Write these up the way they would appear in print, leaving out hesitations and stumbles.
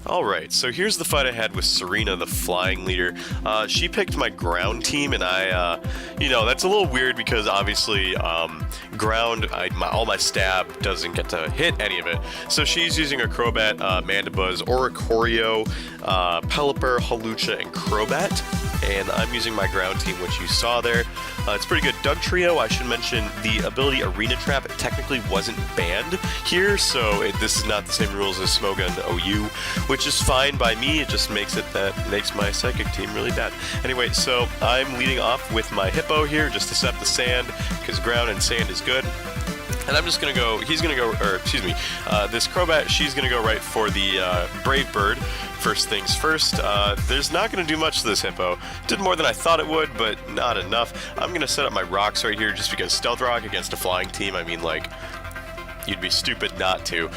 Alright, so here's the fight I had with Serena, the flying leader. She picked my ground team, and that's a little weird because obviously, ground, all my stab doesn't get to hit any of it. So she's using a Crobat, Mandibuzz, Oricorio, Pelipper, Hawlucha, and Crobat. And I'm using my ground team, which you saw there. It's pretty good. Dugtrio, I should mention, the ability Arena Trap technically wasn't banned here, so this is not the same rules as Smogon OU, which is fine by me. It just makes my Psychic team really bad. Anyway, so I'm leading off with my Hippo here, just to set the sand, because ground and sand is good. And I'm just going to go, this Crobat, she's going to go right for the Brave Bird. First things first, there's not going to do much to this Hippo. Did more than I thought it would, but not enough. I'm going to set up my rocks right here just because Stealth Rock against a flying team, I mean, like, you'd be stupid not to.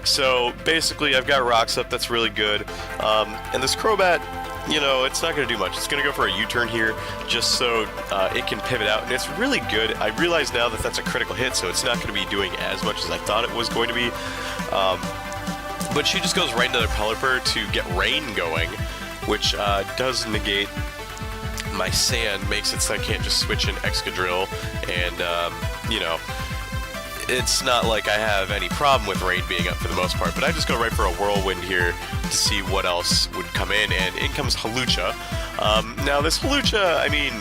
So basically, I've got rocks up, that's really good. And this Crobat, it's not going to do much. It's going to go for a U-turn here just so it can pivot out, and it's really good. I realize now that that's a critical hit, so it's not going to be doing as much as I thought it was going to be. But she just goes right into their Pelipper to get rain going, which does negate my sand, makes it so I can't just switch in Excadrill, and, it's not like I have any problem with rain being up for the most part, but I just go right for a Whirlwind here to see what else would come in, and in comes Hawlucha. Now this Hawlucha, I mean,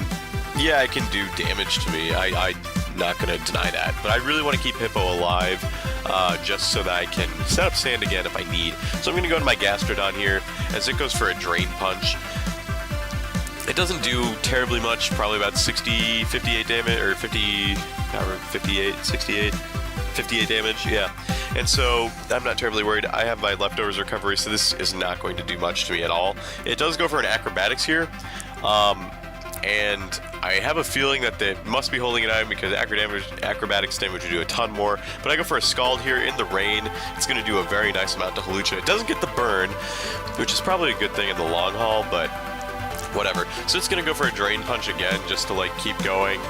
yeah, it can do damage to me. I'm not going to deny that, but I really want to keep Hippo alive, just so that I can set up sand again if I need. So I'm going to go to my Gastrodon here, as it goes for a Drain Punch. It doesn't do terribly much, probably about 58 damage, or 58 damage, yeah. And so, I'm not terribly worried. I have my Leftovers recovery, so this is not going to do much to me at all. It does go for an Acrobatics here, and I have a feeling that they must be holding an item because Acrobatics damage would do a ton more. But I go for a Scald here in the rain. It's going to do a very nice amount to Hawlucha. It doesn't get the burn, which is probably a good thing in the long haul, but whatever. So it's going to go for a Drain Punch again just to like keep going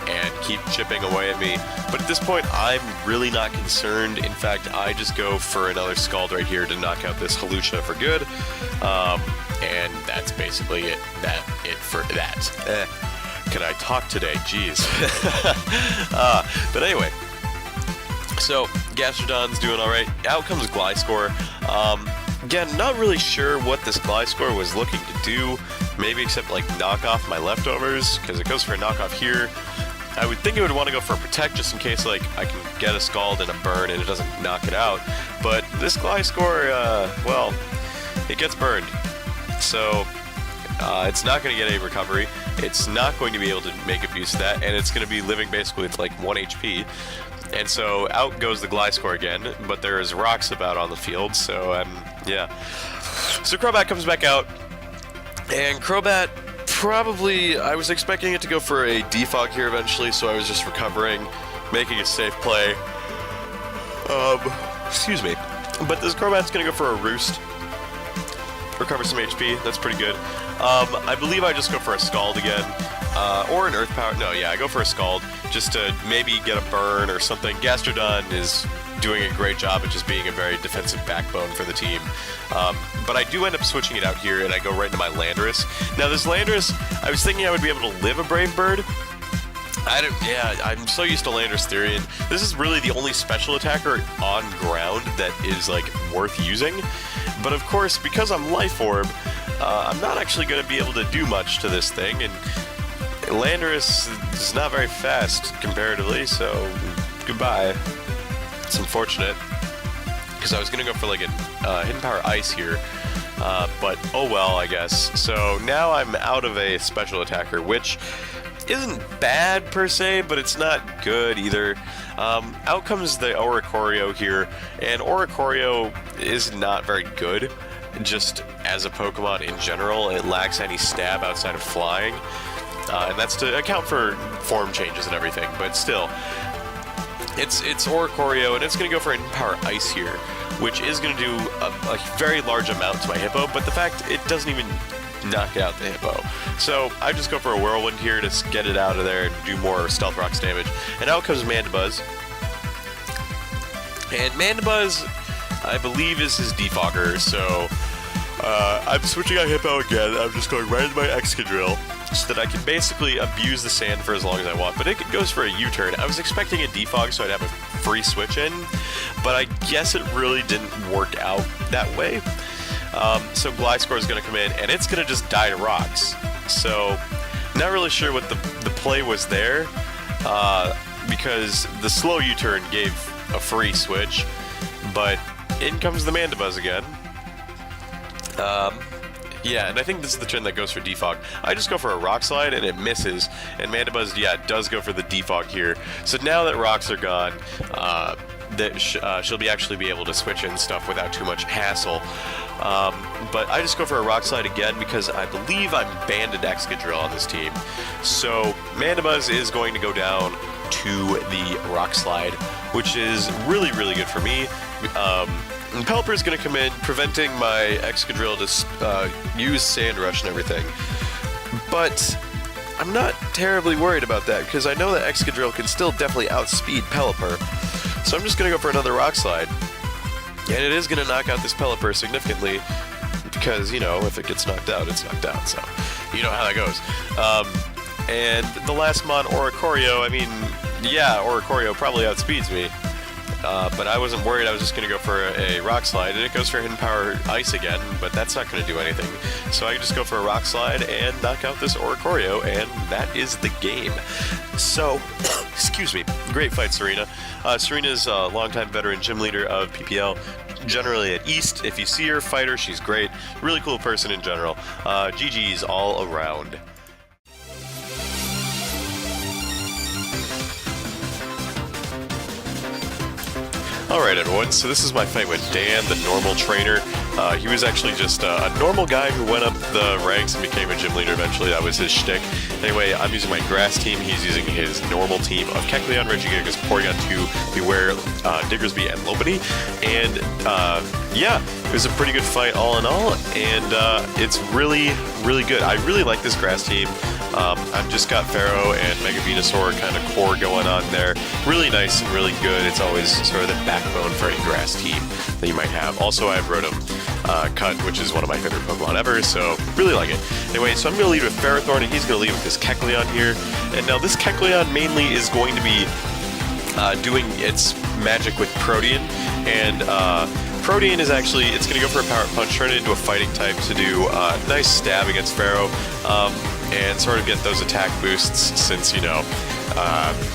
and keep chipping away at me. But at this point, I'm really not concerned. In fact, I just go for another Scald right here to knock out this Hawlucha for good. And that's basically it. For that. Can I talk today? Jeez. But anyway, so Gastrodon's doing all right. Out comes Gliscor. Again, not really sure what this Gliscor was looking to do. Maybe except like knock off my Leftovers, because it goes for a knockoff here. I would think it would want to go for a Protect just in case like I can get a Scald and a Burn and it doesn't knock it out. But this Gliscor, well, it gets burned. So it's not going to get a recovery. It's not going to be able to make abuse of that, and it's going to be living basically with like 1 HP. And so out goes the Gliscor again, but there's rocks about on the field, so yeah. So Crobat comes back out, and Crobat probably, I was expecting it to go for a Defog here eventually, so I was just recovering, making a safe play. Excuse me. But this Crobat's gonna go for a Roost. Recover some HP, that's pretty good. I believe I just go for a Scald again. Or an Earth Power. No, yeah, I go for a Scald just to maybe get a burn or something. Gastrodon is doing a great job at just being a very defensive backbone for the team. But I do end up switching it out here, and I go right into my Landorus. Now, this Landorus, I was thinking I would be able to live a Brave Bird. I'm so used to Landorus Therian. This is really the only special attacker on ground that is, like, worth using. But of course, because I'm Life Orb, I'm not actually going to be able to do much to this thing, and Landorus is not very fast comparatively, so goodbye. It's unfortunate, because I was going to go for like a Hidden Power Ice here, but oh well, I guess. So now I'm out of a special attacker, which isn't bad per se, but it's not good either. Out comes the Oricorio here, and Oricorio is not very good, just as a Pokemon in general. It lacks any stab outside of flying. And that's to account for form changes and everything, but still, it's Oricorio, and it's going to go for a Power Ice here, which is going to do a very large amount to my Hippo, but the fact it doesn't even knock out the Hippo. So I just go for a Whirlwind here to get it out of there and do more Stealth Rocks damage. And out comes Mandibuzz. And Mandibuzz, I believe is his defogger, so I'm switching out Hippo again. I'm just going right into my Excadrill so that I can basically abuse the sand for as long as I want, but it goes for a U-turn. I was expecting a defog so I'd have a free switch in, but I guess it really didn't work out that way. So Gliscor is going to come in, and it's going to just die to rocks. So, not really sure what the play was there, because the slow U-turn gave a free switch, but in comes the Mandibuzz again. Yeah, and I think this is the turn that goes for defog. I just go for a Rock Slide, and it misses, and Mandibuzz, yeah, does go for the defog here. So now that rocks are gone, she'll actually be able to switch in stuff without too much hassle. But I just go for a Rock Slide again because I believe I'm banded Excadrill on this team. So Mandibuzz is going to go down to the Rock Slide, which is really, really good for me. And Pelipper is going to come in, preventing my Excadrill to use Sand Rush and everything. But I'm not terribly worried about that because I know that Excadrill can still definitely outspeed Pelipper. So I'm just going to go for another Rock Slide. And it is going to knock out this Pelipper significantly because, you know, if it gets knocked out, it's knocked out. So, you know how that goes. And the last Mon, Oricorio, I mean, yeah, Oricorio probably outspeeds me. But I wasn't worried. I was just going to go for a Rock Slide, and it goes for Hidden Power Ice again, but that's not going to do anything. So I can just go for a Rock Slide and knock out this Oricorio, and that is the game. So, excuse me, great fight, Serena. Serena's a longtime veteran gym leader of PPL, generally at East. If you see her, fight her, she's great. Really cool person in general. GG's all around. Alright everyone, so this is my fight with Dan, the normal trainer. He was actually just a normal guy who went up the ranks and became a gym leader eventually. That was his shtick. Anyway, I'm using my grass team. He's using his normal team of Kecleon, Regigigas, Porygon 2, Beware, Diggersby, and Lopunny. And yeah, it was a pretty good fight all in all, and it's really, really good. I really like this grass team. I've just got Pharaoh and Mega Venusaur kind of core going on there. Really nice and really good. It's always sort of the backbone for any grass team that you might have. Also, I have Rotom Cut, which is one of my favorite Pokemon ever, so really like it. Anyway, so I'm going to lead with Ferrothorn, and he's going to lead with this Kecleon here. And now this Kecleon mainly is going to be doing its magic with Protean, and Protean is actually, it's going to go for a Power Punch, turn it into a fighting type to do a nice stab against Pharaoh, and sort of get those attack boosts since, you know,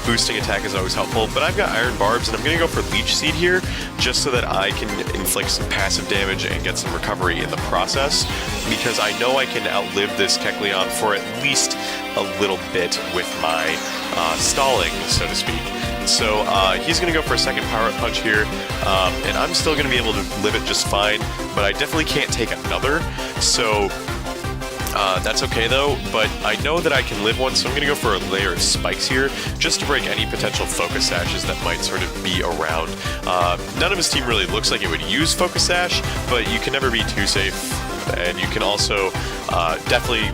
boosting attack is always helpful. But I've got Iron Barbs, and I'm going to go for Leech Seed here, just so that I can inflict some passive damage and get some recovery in the process, because I know I can outlive this Kecleon for at least a little bit with my stalling, so to speak. So he's going to go for a second Power Punch here, and I'm still going to be able to live it just fine, but I definitely can't take another, so that's okay though. But I know that I can live one, so I'm going to go for a layer of spikes here, just to break any potential Focus Sashes that might sort of be around. None of his team really looks like it would use Focus Sash, but you can never be too safe, and you can also definitely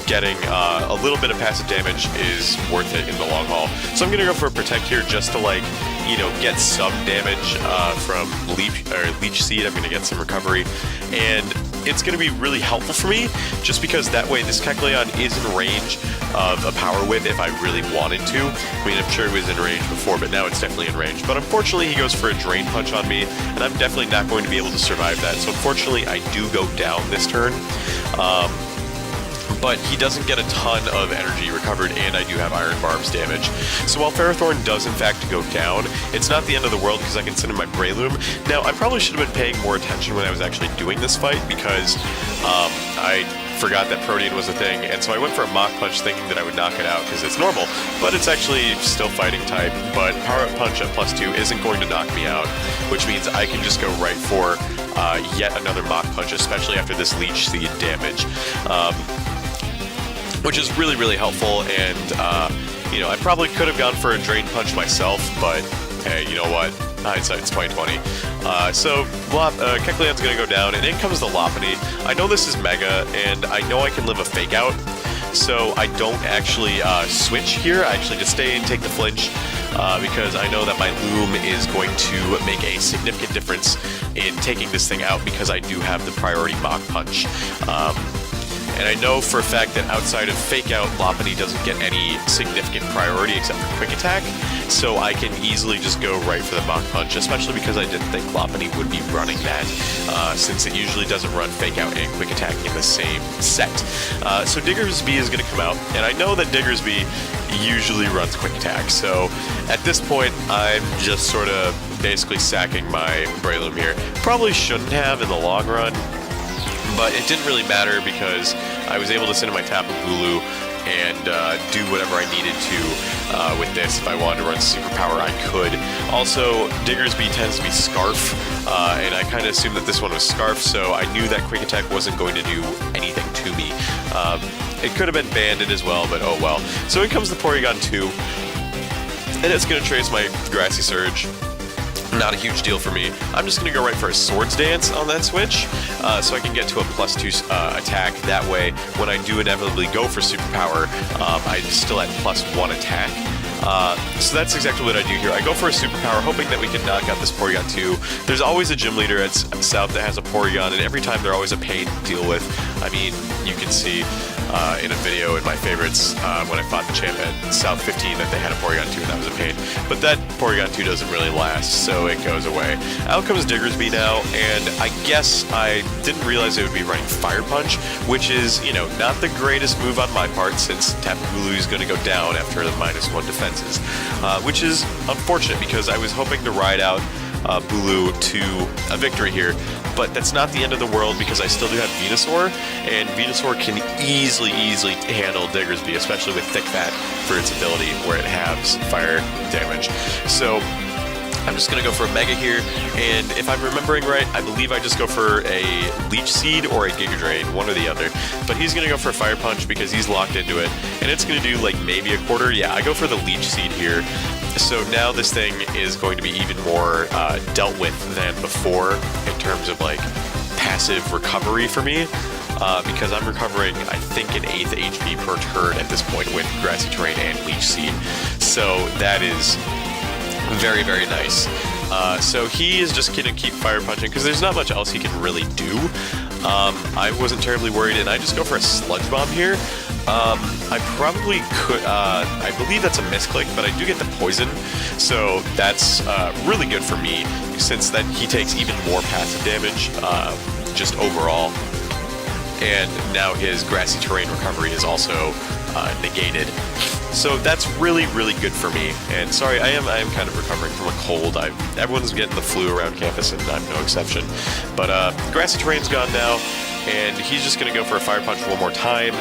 getting a little bit of passive damage is worth it in the long haul. So I'm going to go for a Protect here just to, like, you know, get some damage from Leech Seed. I'm going to get some recovery, and it's going to be really helpful for me just because that way this Kecleon is in range of a Power Whip if I really wanted to. I mean, I'm sure it was in range before, but now it's definitely in range. But unfortunately, he goes for a Drain Punch on me, and I'm definitely not going to be able to survive that. So unfortunately, I do go down this turn. But he doesn't get a ton of energy recovered, and I do have Iron Barbs damage. So while Ferrothorn does in fact go down, it's not the end of the world because I can send in my Breloom. Now, I probably should have been paying more attention when I was actually doing this fight because I forgot that Protean was a thing, and so I went for a Mach Punch thinking that I would knock it out because it's normal, but it's actually still fighting type. But Power Up Punch at +2 isn't going to knock me out, which means I can just go right for yet another Mach Punch, especially after this Leech Seed damage. Which is really, really helpful, and, you know, I probably could have gone for a Drain Punch myself, but, hey, you know what? Hindsight's 20/20. So, Kecleon's gonna go down, and in comes the Lopunny. I know this is Mega, and I know I can live a Fake Out, so I don't actually switch here. I actually just stay and take the flinch because I know that my loom is going to make a significant difference in taking this thing out because I do have the priority Mach Punch. And I know for a fact that outside of Fake Out, Lopunny doesn't get any significant priority except for Quick Attack, so I can easily just go right for the Mach Punch, especially because I didn't think Lopunny would be running that, since it usually doesn't run Fake Out and Quick Attack in the same set. So Diggersby is going to come out, and I know that Diggersby usually runs Quick Attack, so at this point I'm just sort of basically sacking my Breloom here. Probably shouldn't have in the long run, but it didn't really matter because I was able to send in my Tapu Bulu and do whatever I needed to with this. If I wanted to run Superpower, I could. Also, Diggersby tends to be Scarf, and I kind of assumed that this one was Scarf, so I knew that Quick Attack wasn't going to do anything to me. It could have been Banded as well, but oh well. So in comes the Porygon 2, and it's going to trace my Grassy Surge. Not a huge deal for me. I'm just going to go right for a Swords Dance on that switch, so I can get to a +2 attack. That way, when I do inevitably go for Superpower, I'm still at +1 attack. So that's exactly what I do here. I go for a Superpower, hoping that we can knock out this Porygon 2. There's always a gym leader at South that has a Porygon, and every time they're always a pain to deal with. I mean, you can see in a video in my favorites when I fought the champ at South 15 that they had a Porygon 2 and that was a pain. But that Porygon 2 doesn't really last, so it goes away. Out comes Diggersby now, and I guess I didn't realize it would be running Fire Punch, which is, you know, not the greatest move on my part since Tapu Bulu is going to go down after the -1 defenses, which is unfortunate because I was hoping to ride out Bulu to a victory here, but that's not the end of the world because I still do have Venusaur, and Venusaur can easily handle Diggersby, especially with Thick Fat for its ability where it halves fire damage. So I'm just going to go for a Mega here, and if I'm remembering right, I believe I just go for a Leech Seed or a Giga Drain, one or the other. But he's going to go for a Fire Punch because he's locked into it, and it's going to do like maybe a quarter. Yeah, I go for the Leech Seed here. So now this thing is going to be even more dealt with than before in terms of like passive recovery for me. Because I'm recovering, I think, an 1/8 HP per turn at this point with Grassy Terrain and Leech Seed. So that is very, very nice. So he is just going to keep Fire Punching because there's not much else he can really do. I wasn't terribly worried, and I just go for a Sludge Bomb here. I probably could, I believe that's a misclick, but I do get the poison, so that's really good for me, since that he takes even more passive damage, just overall. And now his Grassy Terrain recovery is also negated. So that's really, really good for me. And sorry, I am kind of recovering from a cold. Everyone's getting the flu around campus, and I'm no exception. But Grassy Terrain's gone now, and he's just going to go for a Fire Punch one more time.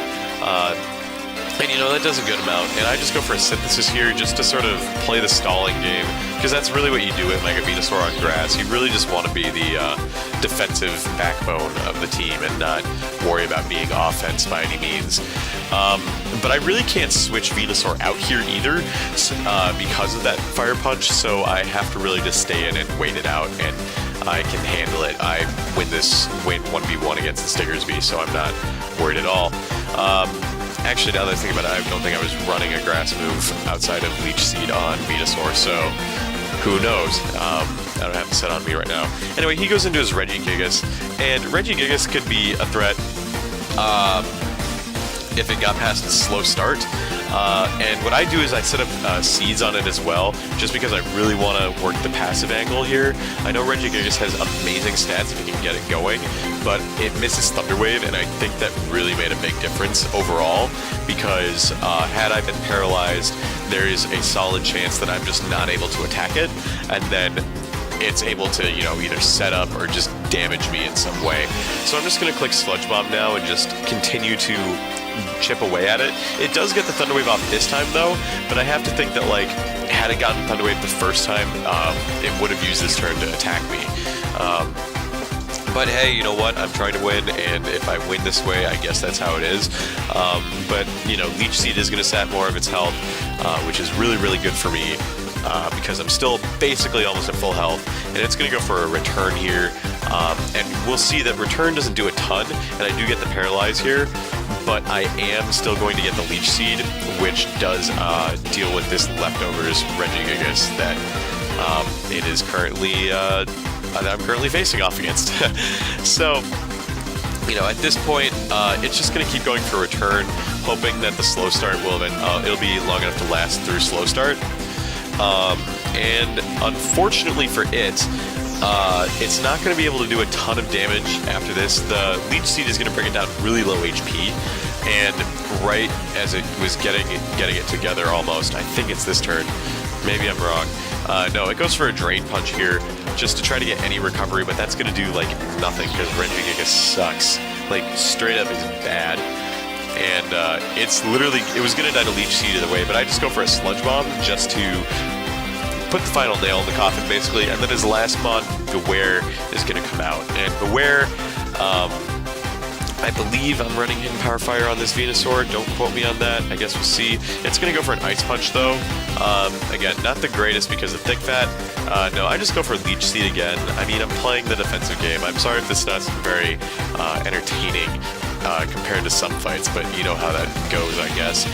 And you know, that does a good amount, and I just go for a Synthesis here just to sort of play the stalling game, because that's really what you do with Mega Venusaur on grass. You really just want to be the defensive backbone of the team and not worry about being offense by any means. But I really can't switch Venusaur out here either because of that Fire Punch, so I have to really just stay in and wait it out, and I can handle it. I win 1v1 against the Diggersby, so I'm not worried at all. Actually, now that I think about it, I don't think I was running a grass move outside of Leech Seed on Venusaur, so who knows? I don't have it set on me right now. Anyway, he goes into his Regigigas, and Regigigas could be a threat if it got past its slow start. And what I do is I set up seeds on it as well, just because I really want to work the passive angle here. I know Regigigas has amazing stats if you can get it going, but it misses Thunder Wave, and I think that really made a big difference overall, because had I been paralyzed, there is a solid chance that I'm just not able to attack it, and then it's able to, you know, either set up or just damage me in some way. So I'm just going to click Sludge Bomb now and just continue to chip away at it. It does get the Thunder Wave off this time though, but I have to think that, like, had it gotten Thunder Wave the first time, it would have used this turn to attack me. But hey, you know what? I'm trying to win, and if I win this way, I guess that's how it is. But, you know, Leech Seed is going to sap more of its health, which is really, really good for me. because I'm still basically almost at full health, and it's going to go for a return here, and we'll see that return doesn't do a ton, and I do get the paralyze here, but I am still going to get the leech seed, which does deal with this leftovers Regigigas that it is currently that I'm currently facing off against. So, you know, at this point, it's just going to keep going for return, hoping that the slow start will it'll be long enough to last through slow start. And unfortunately for it, it's not going to be able to do a ton of damage after this. The leech seed is going to bring it down really low HP, and right as it was getting it together almost, I think it's this turn. Maybe I'm wrong. No, it goes for a drain punch here just to try to get any recovery, but that's going to do like nothing because Regigigas sucks. Like straight up is bad. And it's literally, it was going to die to leech seed either way, but I just go for a sludge bomb just to put the final nail in the coffin basically, and then his last mon, Beware, is going to come out. And Beware, I believe I'm running Hidden Power Fire on this Venusaur. Don't quote me on that. I guess we'll see. It's going to go for an Ice Punch, though. Again, not the greatest because of Thick Fat. No, I just go for Leech Seed again. I mean, I'm playing the defensive game. I'm sorry if this is very entertaining compared to some fights, but you know how that goes, I guess.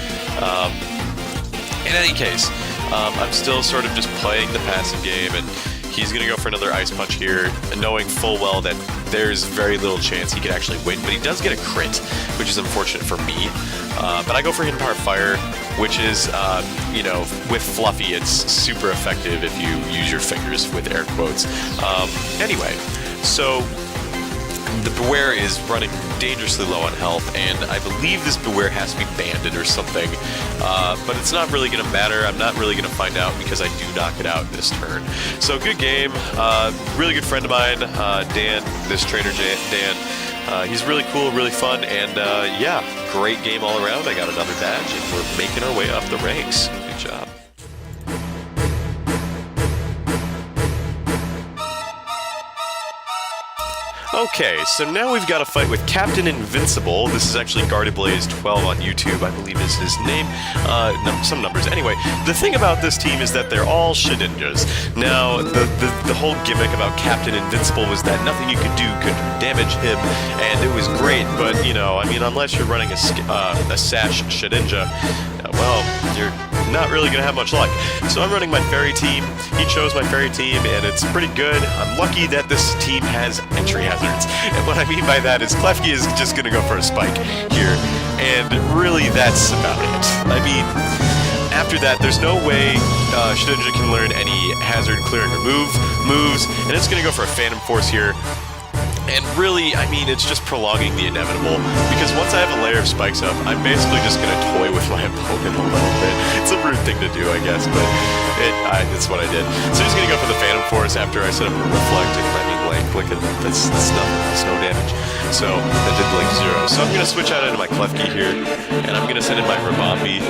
In any case, I'm still sort of just playing the passive game, and he's going to go for another Ice Punch here, knowing full well that there's very little chance he could actually win, but he does get a crit, which is unfortunate for me. But I go for Hidden Power Fire, which is, you know, with Fluffy, it's super effective if you use your fingers with air quotes. Anyway, so the Beware is running dangerously low on health, and I believe this Beware has to be banded or something, but it's not really going to matter. I'm not really going to find out because I do knock it out this turn. So good game. Really good friend of mine, Dan, this trainer Dan. He's really cool, really fun, and yeah, great game all around. I got another badge, and we're making our way up the ranks. Good job. Okay, so now we've got a fight with Captain Invincible. This is actually Guarded Blaze 12 on YouTube, I believe is his name. Some numbers. Anyway, the thing about this team is that they're all Shedinjas. Now, the whole gimmick about Captain Invincible was that nothing you could do could damage him, and it was great, but, you know, I mean, unless you're running a Sash Shedinja, well, you're not really going to have much luck. So I'm running my fairy team. He chose my fairy team, and it's pretty good. I'm lucky that this team has entry hazards. And what I mean by that is Klefki is just going to go for a spike here. And really, that's about it. I mean, after that, there's no way Shedinja can learn any hazard clearing remove moves, and it's going to go for a Phantom Force here. And really, I mean, it's just prolonging the inevitable, because once I have a layer of spikes up, I'm basically just going to toy with my opponent a little bit. It's a rude thing to do, I guess, but it's what I did. So he's going to go for the Phantom Force after I set up a Reflect, and I mean, like, look at that's nothing, that's no damage. So that did like 0. So I'm going to switch out into my Klefki here, and I'm going to send in my Rabombi.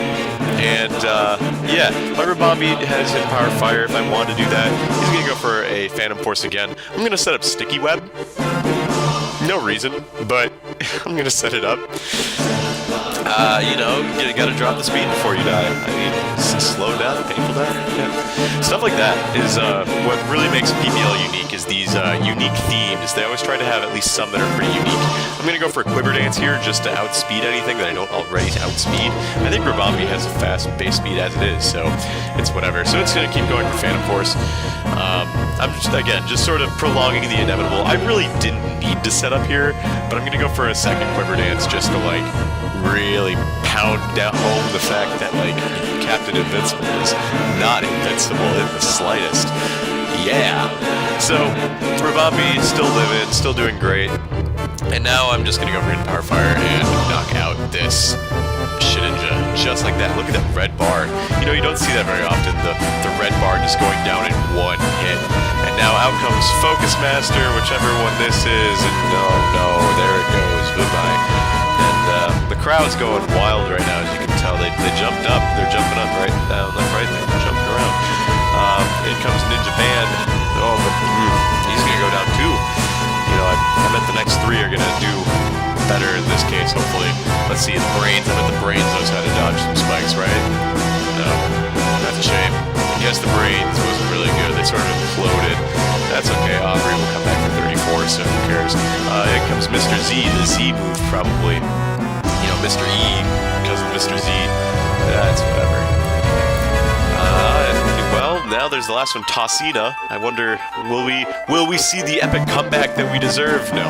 And yeah, my Rabombi has Hidden Power Fire if I want to do that. He's going to go for a Phantom Force again. I'm going to set up Sticky Web. No reason, but I'm gonna set it up. You know, you gotta drop the speed before you die. I mean, slow down, painful down. Yeah. Stuff like that is what really makes PBL unique. Is these unique themes? They always try to have at least some that are pretty unique. I'm gonna go for a Quiver Dance here just to outspeed anything that I don't already outspeed. I think Rabombi has a fast base speed as it is, so it's whatever. So it's gonna keep going for Phantom Force. I'm just, again, just sort of prolonging the inevitable. I really didn't need to set up here, but I'm gonna go for a second Quiver Dance just to like really pound down home the fact that like Captain Invincible is not invincible in the slightest. Yeah. So Rabombi still living, still doing great, and now I'm just gonna go for Hidden Power Fire and knock out this Shedinja just like that. Look at that red bar. You know, you don't see that very often. The red bar just going down in one hit. And now out comes Focus Master, whichever one this is. And no, there it goes. Goodbye. And the crowd's going wild right now, as you can tell. They jumped up. They're jumping up right down, left, right. They're jumping around. In comes Ninja Band. Oh, but he's gonna go down too. You know, I bet the next 3 are gonna do better in this case, hopefully. Let's see, the Brains. I bet the Brains knows how to dodge some spikes, right? No, that's a shame. He guess the brains wasn't really good. They sort of imploded. That's okay. Aubrey will come back for 34, so who cares? In comes Mr. Z. The Z move, probably. You know, Mr. E, because of Mr. Z. That's whatever. Well, now there's the last one, Tossina. I wonder, will we see the epic comeback that we deserve? No,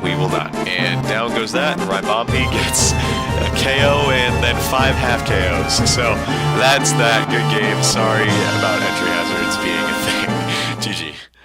we will not. And down goes that. Raibampi gets a KO and then 5 half KOs. So that's that. Good game. Sorry about entry hazards being a thing. GG.